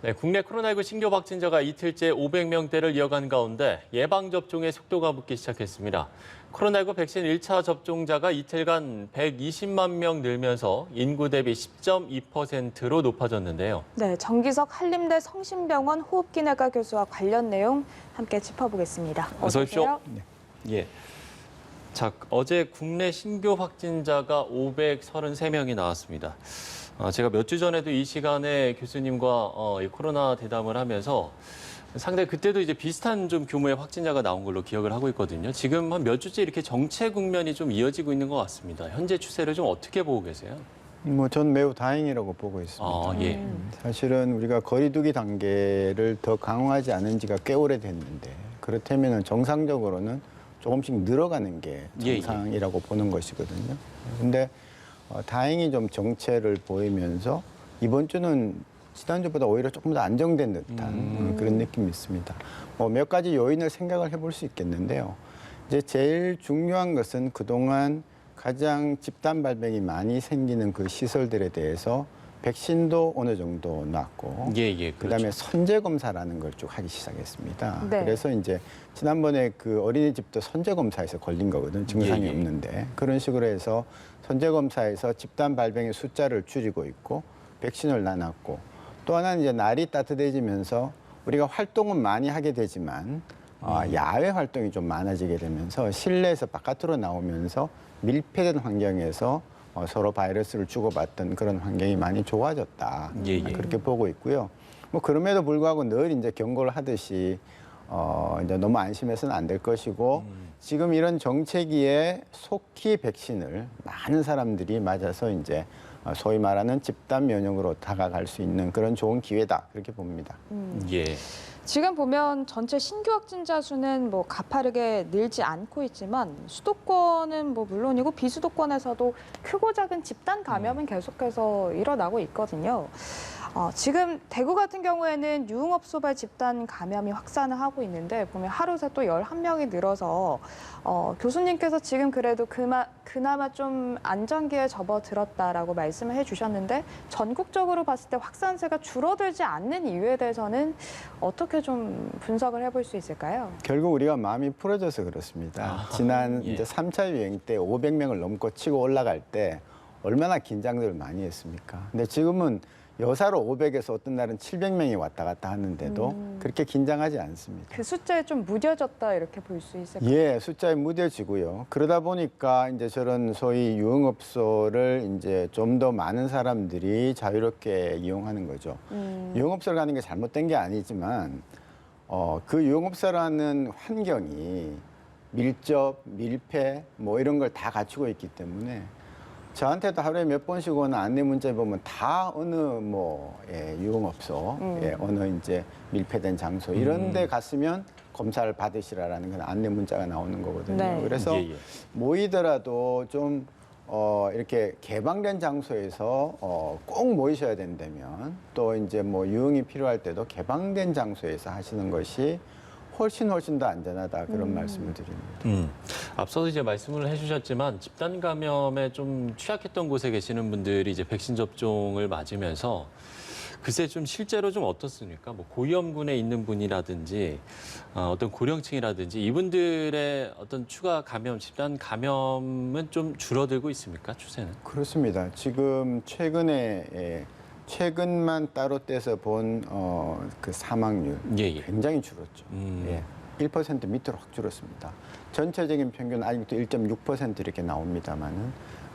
네, 국내 코로나19 신규 확진자가 이틀째 500명대를 이어간 가운데 예방접종의 속도가 붙기 시작했습니다. 코로나19 백신 1차 접종자가 이틀간 120만 명 늘면서 인구 대비 10.2%로 높아졌는데요. 네, 정기석 한림대 성심병원 호흡기내과 교수와 관련 내용 함께 짚어보겠습니다. 어서 오십시오. 오세요. 예. 자, 어제 국내 신규 확진자가 533명이 나왔습니다. 제가 몇 주 전에도 이 시간에 교수님과 이 코로나 대담을 하면서 상당히 그때도 이제 비슷한 좀 규모의 확진자가 나온 걸로 기억을 하고 있거든요. 지금 한 몇 주째 이렇게 정체 국면이 좀 이어지고 있는 것 같습니다. 현재 추세를 좀 어떻게 보고 계세요? 전 매우 다행이라고 보고 있습니다. 예. 사실은 우리가 거리두기 단계를 더 강화하지 않은 지가 꽤 오래됐는데 그렇다면 정상적으로는 조금씩 늘어가는 게 정상이라고 보는 것이거든요. 근데 다행히 좀 정체를 보이면서 이번 주는 지난주보다 오히려 조금 더 안정된 듯한 그런 느낌이 있습니다. 몇 가지 요인을 생각을 해볼 수 있겠는데요. 이제 제일 중요한 것은 그동안 가장 집단 발병이 많이 생기는 그 시설들에 대해서 백신도 어느 정도 놨고, 그렇죠. 그다음에 선제 검사라는 걸 쭉 하기 시작했습니다. 네. 그래서 이제 지난번에 그 어린이집도 선제 검사에서 걸린 거거든, 증상이 없는데 그런 식으로 해서 선제 검사에서 집단 발병의 숫자를 줄이고 있고, 백신을 나눴고, 또 하나는 이제 날이 따뜻해지면서 우리가 활동은 많이 하게 되지만 야외 활동이 좀 많아지게 되면서 실내에서 바깥으로 나오면서 밀폐된 환경에서 서로 바이러스를 주고받던 그런 환경이 많이 좋아졌다. 그렇게 보고 있고요. 그럼에도 불구하고 늘 이제 경고를 하듯이 이제 너무 안심해서는 안 될 것이고 지금 이런 정체기에 속히 백신을 많은 사람들이 맞아서 이제 소위 말하는 집단 면역으로 다가갈 수 있는 그런 좋은 기회다 그렇게 봅니다. 예. 지금 보면 전체 신규 확진자 수는 가파르게 늘지 않고 있지만 수도권은 물론이고 비수도권에서도 크고 작은 집단 감염은 계속해서 일어나고 있거든요. 지금 대구 같은 경우에는 유흥업소발 집단 감염이 확산을 하고 있는데 보면 하루 새 또 11명이 늘어서 교수님께서 지금 그래도 그나마 좀 안정기에 접어들었다라고 말씀을 해주셨는데 전국적으로 봤을 때 확산세가 줄어들지 않는 이유에 대해서는 어떻게 좀 분석을 해볼 수 있을까요? 결국 우리가 마음이 풀어져서 그렇습니다. 지난 이제 3차 유행 때 500명을 넘고 치고 올라갈 때 얼마나 긴장들을 많이 했습니까? 근데 지금은 여사로 500에서 어떤 날은 700명이 왔다 갔다 하는데도 그렇게 긴장하지 않습니다. 그 숫자에 좀 무뎌졌다 이렇게 볼 수 있을까요? 예, 숫자에 무뎌지고요. 그러다 보니까 이제 저런 소위 유흥업소를 이제 좀 더 많은 사람들이 자유롭게 이용하는 거죠. 유흥업소를 가는 게 잘못된 게 아니지만 그 유흥업소라는 환경이 밀접, 밀폐 이런 걸 다 갖추고 있기 때문에 저한테도 하루에 몇 번씩 오는 안내 문자 보면 다 어느 유흥업소, 어느 이제 밀폐된 장소 이런 데 갔으면 검사를 받으시라라는 그런 안내 문자가 나오는 거거든요. 네. 그래서 모이더라도 좀 이렇게 개방된 장소에서 꼭 모이셔야 된다면 또 이제 유흥이 필요할 때도 개방된 장소에서 하시는 것이 훨씬 더 안전하다 그런 말씀을 드립니다. 앞서도 이제 말씀을 해주셨지만 집단 감염에 좀 취약했던 곳에 계시는 분들이 이제 백신 접종을 맞으면서 글쎄 좀 실제로 좀 어떻습니까? 고위험군에 있는 분이라든지 어떤 고령층이라든지 이분들의 어떤 추가 감염, 집단 감염은 좀 줄어들고 있습니까? 추세는? 그렇습니다. 지금 최근만 따로 떼서 본 그 사망률 굉장히 줄었죠. 1% 밑으로 확 줄었습니다. 전체적인 평균 아직도 1.6% 이렇게 나옵니다만은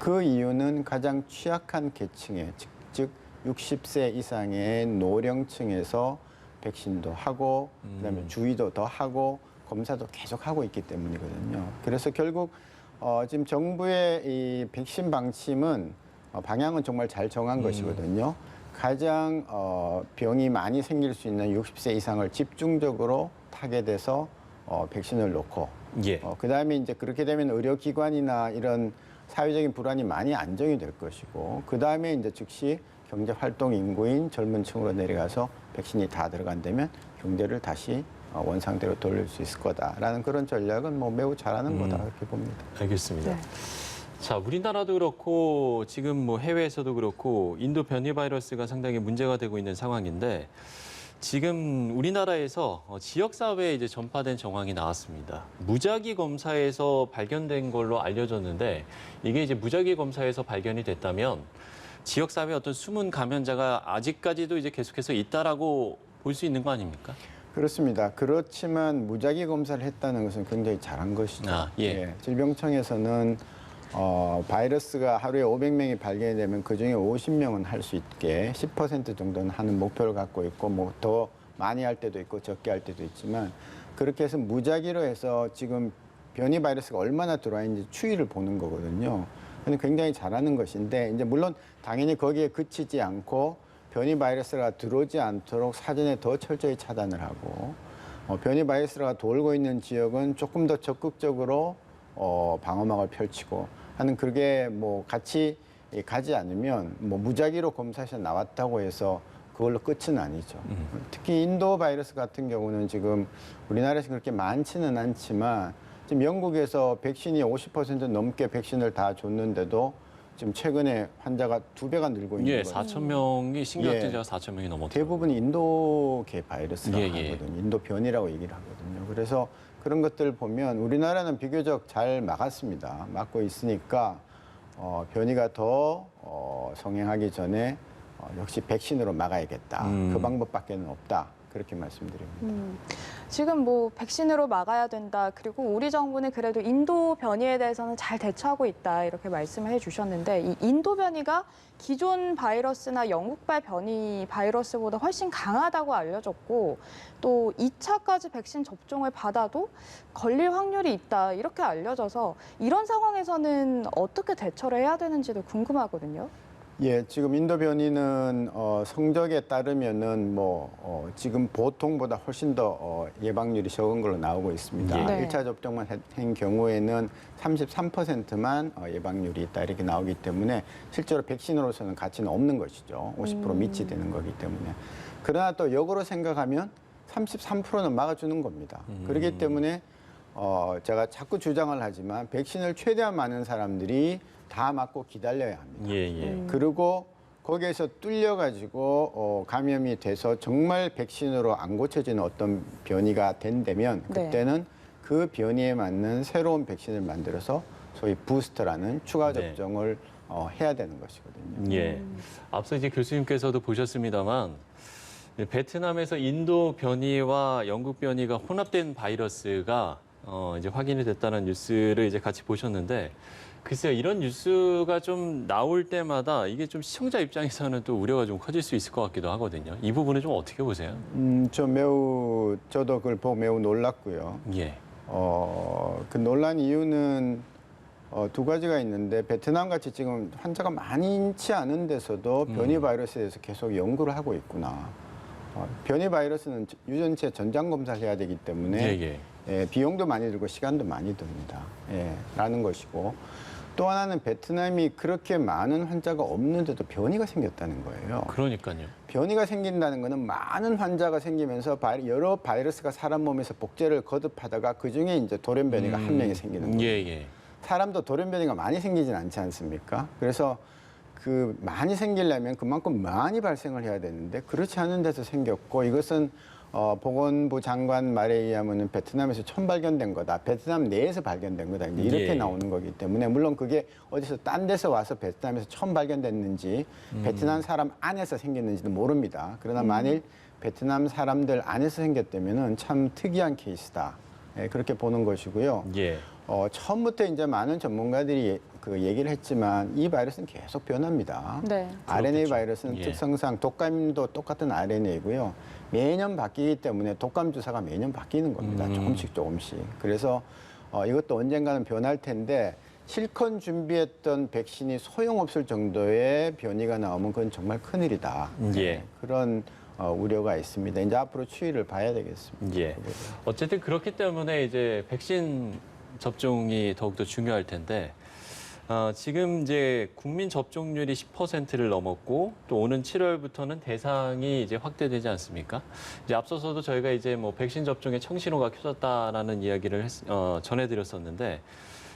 그 이유는 가장 취약한 계층에 즉 60세 이상의 노령층에서 백신도 하고 그다음에 주의도 더 하고 검사도 계속 하고 있기 때문이거든요. 그래서 결국 지금 정부의 이 백신 방침은 방향은 정말 잘 정한 것이거든요. 가장 병이 많이 생길 수 있는 60세 이상을 집중적으로 타겟해서 백신을 놓고 그다음에 이제 그렇게 되면 의료기관이나 이런 사회적인 불안이 많이 안정이 될 것이고 그다음에 이제 즉시 경제 활동 인구인 젊은 층으로 내려가서 백신이 다 들어간다면 경제를 다시 원상태로 돌릴 수 있을 거다라는 그런 전략은 매우 잘하는 거다 그렇게 봅니다. 알겠습니다. 네. 자, 우리나라도 그렇고 지금 뭐 해외에서도 그렇고 인도 변이 바이러스가 상당히 문제가 되고 있는 상황인데 지금 우리나라에서 지역 사회에 이제 전파된 정황이 나왔습니다. 무작위 검사에서 발견된 걸로 알려졌는데 이게 이제 무작위 검사에서 발견이 됐다면 지역 사회에 어떤 숨은 감염자가 아직까지도 이제 계속해서 있다라고 볼 수 있는 거 아닙니까? 그렇습니다. 그렇지만 무작위 검사를 했다는 것은 굉장히 잘한 것이죠. 예. 질병청에서는 바이러스가 하루에 500명이 발견이 되면 그중에 50명은 할 수 있게 10% 정도는 하는 목표를 갖고 있고 뭐 더 많이 할 때도 있고 적게 할 때도 있지만 그렇게 해서 무작위로 해서 지금 변이 바이러스가 얼마나 들어와 있는지 추이를 보는 거거든요. 근데 굉장히 잘하는 것인데 이제 물론 당연히 거기에 그치지 않고 변이 바이러스가 들어오지 않도록 사전에 더 철저히 차단을 하고 변이 바이러스가 돌고 있는 지역은 조금 더 적극적으로 방어막을 펼치고 하는 그게 뭐 같이 가지 않으면 뭐 무작위로 검사에서 나왔다고 해서 그걸로 끝은 아니죠. 특히 인도 바이러스 같은 경우는 지금 우리나라에서 그렇게 많지는 않지만 지금 영국에서 백신이 50% 넘게 백신을 다 줬는데도 지금 최근에 환자가 2배가 늘고 있는 예, 거죠. 4천 명이 신규 확진자가 4천 명이 넘었죠. 대부분 인도계 바이러스라고 예, 예. 하거든요. 인도 변이라고 얘기를 하거든요. 그래서 그런 것들 보면 우리나라는 비교적 잘 막았습니다. 막고 있으니까 변이가 더 성행하기 전에 역시 백신으로 막아야겠다. 그 방법밖에는 없다. 그렇게 말씀드립니다. 지금 뭐 백신으로 막아야 된다. 그리고 우리 정부는 그래도 인도 변이에 대해서는 잘 대처하고 있다. 이렇게 말씀을 해주셨는데 이 인도 변이가 기존 바이러스나 영국발 변이 바이러스보다 훨씬 강하다고 알려졌고 또 2차까지 백신 접종을 받아도 걸릴 확률이 있다. 이렇게 알려져서 이런 상황에서는 어떻게 대처를 해야 되는지도 궁금하거든요. 예, 지금 인도 변이는 성적에 따르면은 지금 보통보다 훨씬 더 예방률이 적은 걸로 나오고 있습니다. 네. 1차 접종만 한 경우에는 33%만 예방률이 있다 이렇게 나오기 때문에 실제로 백신으로서는 가치는 없는 것이죠. 50% 미치 되는 거기 때문에. 그러나 또 역으로 생각하면 33%는 막아주는 겁니다. 그렇기 때문에 제가 자꾸 주장을 하지만 백신을 최대한 많은 사람들이 다 맞고 기다려야 합니다. 예. 그리고 거기에서 뚫려가지고 감염이 돼서 정말 백신으로 안 고쳐지는 어떤 변이가 된다면 그때는 그 변이에 맞는 새로운 백신을 만들어서 소위 부스터라는 추가 접종을 해야 되는 것이거든요. 예. 앞서 이제 교수님께서도 보셨습니다만 베트남에서 인도 변이와 영국 변이가 혼합된 바이러스가 이제 확인이 됐다는 뉴스를 이제 같이 보셨는데 글쎄요, 이런 뉴스가 좀 나올 때마다 이게 좀 시청자 입장에서는 또 우려가 좀 커질 수 있을 것 같기도 하거든요. 이 부분은 좀 어떻게 보세요? 저도 그걸 보고 매우 놀랐고요. 예. 그 논란 이유는 두 가지가 있는데 베트남 같이 지금 환자가 많지 않은 데서도 변이 바이러스에 대해서 계속 연구를 하고 있구나. 변이 바이러스는 유전체 전장 검사를 해야 되기 때문에 비용도 많이 들고 시간도 많이 듭니다. 라는 것이고 또 하나는 베트남이 그렇게 많은 환자가 없는데도 변이가 생겼다는 거예요. 그러니까요. 변이가 생긴다는 거는 많은 환자가 생기면서 여러 바이러스가 사람 몸에서 복제를 거듭하다가 그중에 이제 돌연변이가 한 명이 생기는 거예요. 사람도 돌연변이가 많이 생기진 않지 않습니까? 그래서 그 많이 생기려면 그만큼 많이 발생을 해야 되는데 그렇지 않은 데서 생겼고 이것은 보건부 장관 말에 의하면 베트남에서 처음 발견된 거다. 베트남 내에서 발견된 거다. 이제 이렇게 나오는 거기 때문에 물론 그게 어디서 딴 데서 와서 베트남에서 처음 발견됐는지 베트남 사람 안에서 생겼는지도 모릅니다. 그러나 만일 베트남 사람들 안에서 생겼다면은 참 특이한 케이스다. 그렇게 보는 것이고요. 처음부터 이제 많은 전문가들이 그 얘기를 했지만 이 바이러스는 계속 변합니다. RNA 바이러스는 특성상 독감도 똑같은 RNA이고요. 매년 바뀌기 때문에 독감 주사가 매년 바뀌는 겁니다. 조금씩. 그래서 이것도 언젠가는 변할 텐데 실컷 준비했던 백신이 소용없을 정도의 변이가 나오면 그건 정말 큰일이다. 그런 우려가 있습니다. 이제 앞으로 추이를 봐야 되겠습니다. 어쨌든 그렇기 때문에 이제 백신 접종이 더욱더 중요할 텐데 지금 이제 국민 접종률이 10%를 넘었고 또 오는 7월부터는 대상이 이제 확대되지 않습니까? 이제 앞서서도 저희가 이제 뭐 백신 접종에 청신호가 켜졌다라는 이야기를 전해드렸었는데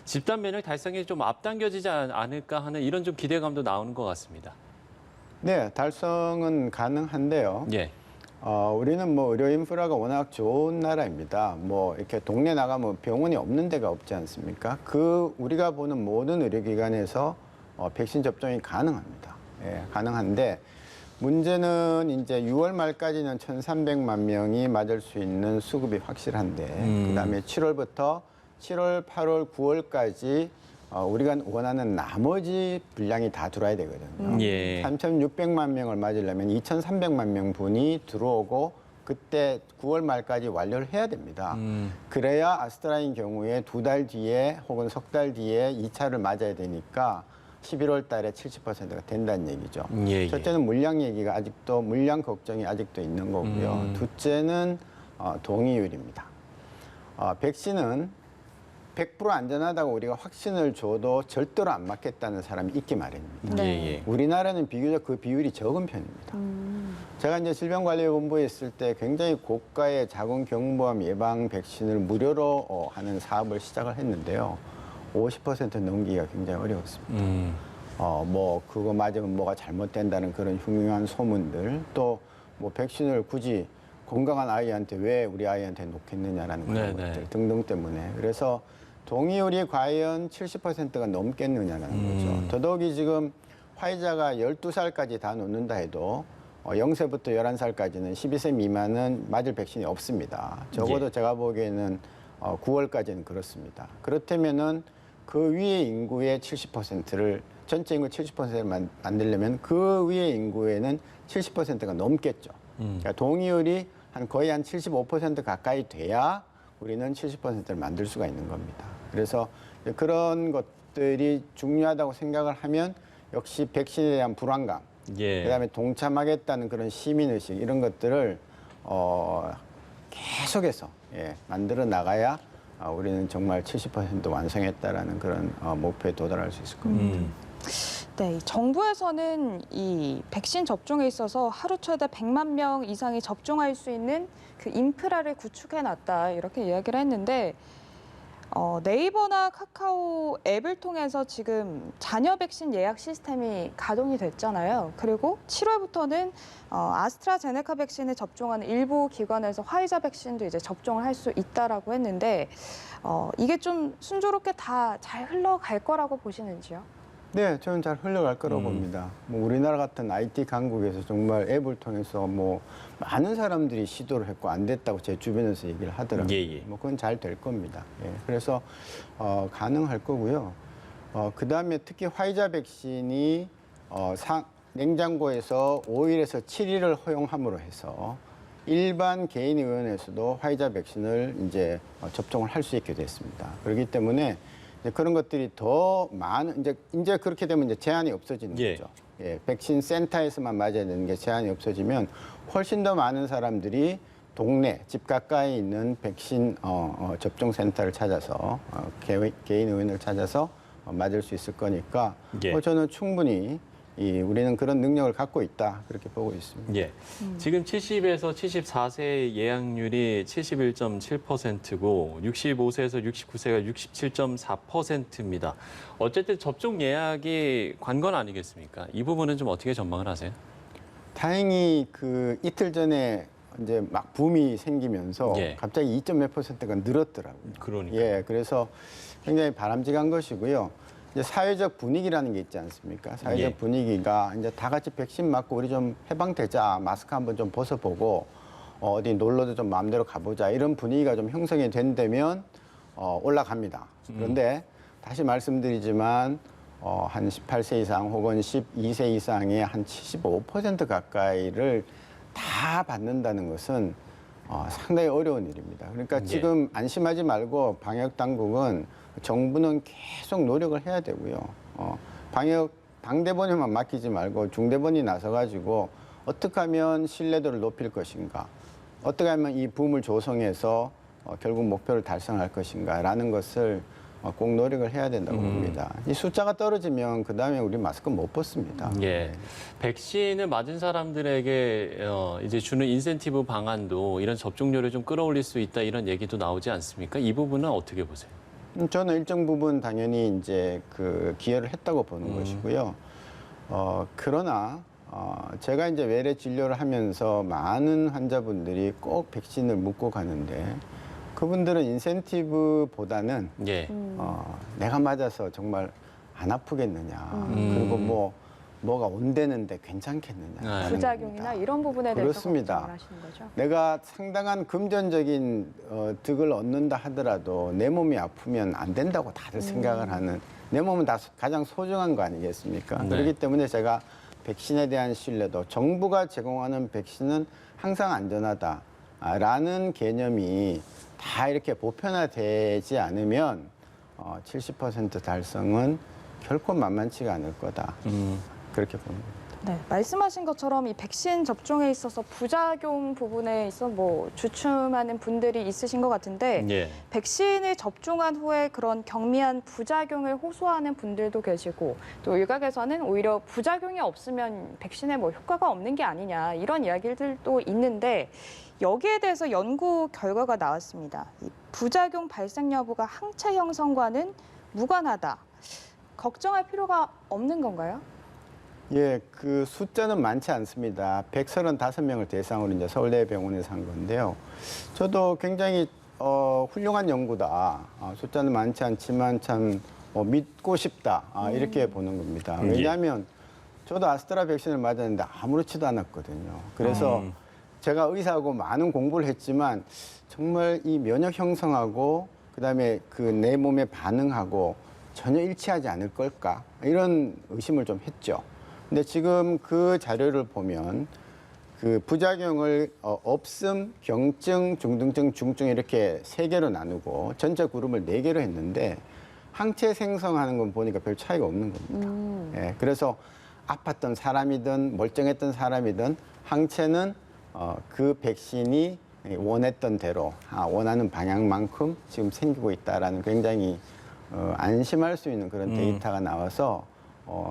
집단 면역 달성이 좀 앞당겨지지 않을까 하는 이런 좀 기대감도 나오는 것 같습니다. 네, 달성은 가능한데요. 예. 우리는 뭐 의료 인프라가 워낙 좋은 나라입니다. 뭐 이렇게 동네 나가면 병원이 없는 데가 없지 않습니까? 우리가 보는 모든 의료기관에서 백신 접종이 가능합니다. 예, 가능한데 문제는 이제 6월 말까지는 1,300만 명이 맞을 수 있는 수급이 확실한데 그다음에 7월부터 7월, 8월, 9월까지 우리가 원하는 나머지 분량이 다 들어와야 되거든요. 예. 3,600만 명을 맞으려면 2,300만 명 분이 들어오고 그때 9월 말까지 완료를 해야 됩니다. 그래야 아스트라인 경우에 2달 뒤에 혹은 석 달 뒤에 2차를 맞아야 되니까 11월 달에 70%가 된다는 얘기죠. 예, 예. 첫째는 물량 얘기가 아직도 물량 걱정이 아직도 있는 거고요. 둘째는 동의율입니다. 백신은 100% 안전하다고 우리가 확신을 줘도 절대로 안 맞겠다는 사람이 있기 마련입니다. 네. 예, 예. 우리나라는 비교적 그 비율이 적은 편입니다. 제가 이제 질병관리본부에 있을 때 굉장히 고가의 자궁경부암 예방 백신을 무료로 하는 사업을 시작을 했는데요. 50% 넘기기가 굉장히 어려웠습니다. 뭐 그거 맞으면 뭐가 잘못된다는 그런 흉흉한 소문들, 또 뭐 백신을 굳이 건강한 아이한테 왜 우리 아이한테 놓겠느냐라는 그런 네네. 것들 등등 때문에, 그래서 동의율이 과연 70%가 넘겠느냐라는 거죠. 더더욱이 지금 화이자가 12살까지 다 놓는다 해도 0세부터 11살까지는 12세 미만은 맞을 백신이 없습니다. 적어도 예. 제가 보기에는 9월까지는 그렇습니다. 그렇다면은 그 위의 인구의 70%를, 전체 인구 70%를 만들려면 그 위의 인구에는 70%가 넘겠죠. 그러니까 동의율이 거의 한 75% 가까이 돼야 우리는 70%를 만들 수가 있는 겁니다. 그래서 그런 것들이 중요하다고 생각을 하면 역시 백신에 대한 불안감, 예. 그다음에 동참하겠다는 그런 시민의식, 이런 것들을 계속해서 만들어 나가야 우리는 정말 70% 완성했다라는 그런 목표에 도달할 수 있을 겁니다. 네, 정부에서는 이 백신 접종에 있어서 하루 최대 100만 명 이상이 접종할 수 있는 그 인프라를 구축해놨다 이렇게 이야기를 했는데 네이버나 카카오 앱을 통해서 지금 자녀 백신 예약 시스템이 가동이 됐잖아요. 그리고 7월부터는 아스트라제네카 백신을 접종하는 일부 기관에서 화이자 백신도 이제 접종을 할 수 있다라고 했는데 이게 좀 순조롭게 다 잘 흘러갈 거라고 보시는지요? 네, 저는 잘 흘러갈 거라고 봅니다. 뭐 우리나라 같은 IT 강국에서 정말 앱을 통해서 뭐 많은 사람들이 시도를 했고 안 됐다고 제 주변에서 얘기를 하더라고요. 예, 예. 뭐 그건 잘 될 겁니다. 예, 그래서 가능할 거고요. 그 다음에 특히 화이자 백신이 냉장고에서 5일에서 7일을 허용함으로 해서 일반 개인 의원에서도 화이자 백신을 이제 접종을 할 수 있게 됐습니다. 그렇기 때문에 이제 그런 것들이 더 많은, 이제 그렇게 되면 이제 제한이 없어지는 예. 거죠. 예, 백신 센터에서만 맞아야 되는 게 제한이 없어지면 훨씬 더 많은 사람들이 동네, 집 가까이 있는 백신 접종 센터를 찾아서 개인 의원을 찾아서 맞을 수 있을 거니까 예. 저는 충분히 우리는 그런 능력을 갖고 있다, 그렇게 보고 있습니다. 예. 지금 70에서 74세 예약률이 71.7%고 65세에서 69세가 67.4%입니다. 어쨌든 접종 예약이 관건 아니겠습니까? 이 부분은 좀 어떻게 전망을 하세요? 다행히 그 이틀 전에 이제 막 붐이 생기면서 예. 갑자기 2.몇 %가 늘었더라고요. 그러니까. 예, 그래서 굉장히 바람직한 것이고요. 이제 사회적 분위기라는 게 있지 않습니까? 사회적 예. 분위기가 이제 다 같이 백신 맞고 우리 좀 해방되자, 마스크 한번 좀 벗어보고 어디 놀러도 좀 마음대로 가보자, 이런 분위기가 좀 형성이 된다면 올라갑니다. 그런데 다시 말씀드리지만 한 18세 이상 혹은 12세 이상의 한 75% 가까이를 다 받는다는 것은 상당히 어려운 일입니다. 그러니까 예. 지금 안심하지 말고 방역 당국은, 정부는 계속 노력을 해야 되고요. 방역 당대본에만 맡기지 말고 중대본이 나서가지고 어떻게 하면 신뢰도를 높일 것인가, 어떻게 하면 이 붐을 조성해서 결국 목표를 달성할 것인가라는 것을 꼭 노력을 해야 된다고 봅니다. 이 숫자가 떨어지면 그 다음에 우리 마스크 못 벗습니다. 예. 백신을 맞은 사람들에게 이제 주는 인센티브 방안도 이런 접종률을 좀 끌어올릴 수 있다, 이런 얘기도 나오지 않습니까? 이 부분은 어떻게 보세요? 저는 일정 부분 당연히 이제 그 기여를 했다고 보는 것이고요. 그러나 제가 이제 외래 진료를 하면서 많은 환자분들이 꼭 백신을 묻고 가는데 그분들은 인센티브보다는 예. 내가 맞아서 정말 안 아프겠느냐. 그리고 뭐가 온대는데 괜찮겠느냐. 부작용이나 이런 부분에 대해서 그렇습니다. 걱정을 하시는 거죠? 내가 상당한 금전적인 득을 얻는다 하더라도 내 몸이 아프면 안 된다고 다들 생각을 하는, 내 몸은 다 가장 소중한 거 아니겠습니까? 네. 그렇기 때문에 제가 백신에 대한 신뢰도, 정부가 제공하는 백신은 항상 안전하다라는 개념이 다 이렇게 보편화되지 않으면 70% 달성은 결코 만만치가 않을 거다. 그렇게 봅니다. 네, 말씀하신 것처럼 이 백신 접종에 있어서 부작용 부분에 있어 뭐 주춤하는 분들이 있으신 것 같은데 예. 백신을 접종한 후에 그런 경미한 부작용을 호소하는 분들도 계시고 또 일각에서는 오히려 부작용이 없으면 백신에 뭐 효과가 없는 게 아니냐 이런 이야기들도 있는데 여기에 대해서 연구 결과가 나왔습니다. 이 부작용 발생 여부가 항체 형성과는 무관하다. 걱정할 필요가 없는 건가요? 예, 그 숫자는 많지 않습니다. 135명을 대상으로 이제 서울대병원에서 한 건데요. 저도 굉장히 훌륭한 연구다. 숫자는 많지 않지만 참 믿고 싶다. 이렇게 보는 겁니다. 왜냐하면 저도 아스트라 백신을 맞았는데 아무렇지도 않았거든요. 그래서 제가 의사하고 많은 공부를 했지만 정말 이 면역 형성하고 그다음에 그 내 몸에 반응하고 전혀 일치하지 않을 걸까 이런 의심을 좀 했죠. 근데 지금 그 자료를 보면 그 부작용을 없음, 경증, 중등증, 중증 이렇게 세 개로 나누고 전체 그룹을 네 개로 했는데 항체 생성하는 건 보니까 별 차이가 없는 겁니다. 예, 그래서 아팠던 사람이든 멀쩡했던 사람이든 항체는 그 백신이 원했던 대로 원하는 방향만큼 지금 생기고 있다라는 굉장히 안심할 수 있는 그런 데이터가 나와서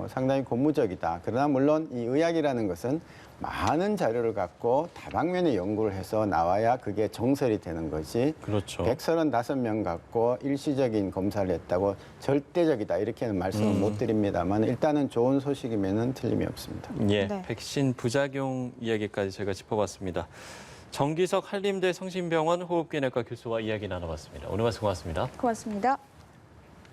상당히 고무적이다. 그러나 물론 이 의학이라는 것은 많은 자료를 갖고 다방면의 연구를 해서 나와야 그게 정설이 되는 거지. 그렇죠. 135명 갖고 일시적인 검사를 했다고 절대적이다. 이렇게는 말씀을 못 드립니다만 일단은 좋은 소식이면은 틀림이 없습니다. 예, 네. 백신 부작용 이야기까지 제가 짚어봤습니다. 정기석 한림대 성심병원 호흡기내과 교수와 이야기 나눠봤습니다. 오늘 말씀 고맙습니다. 고맙습니다.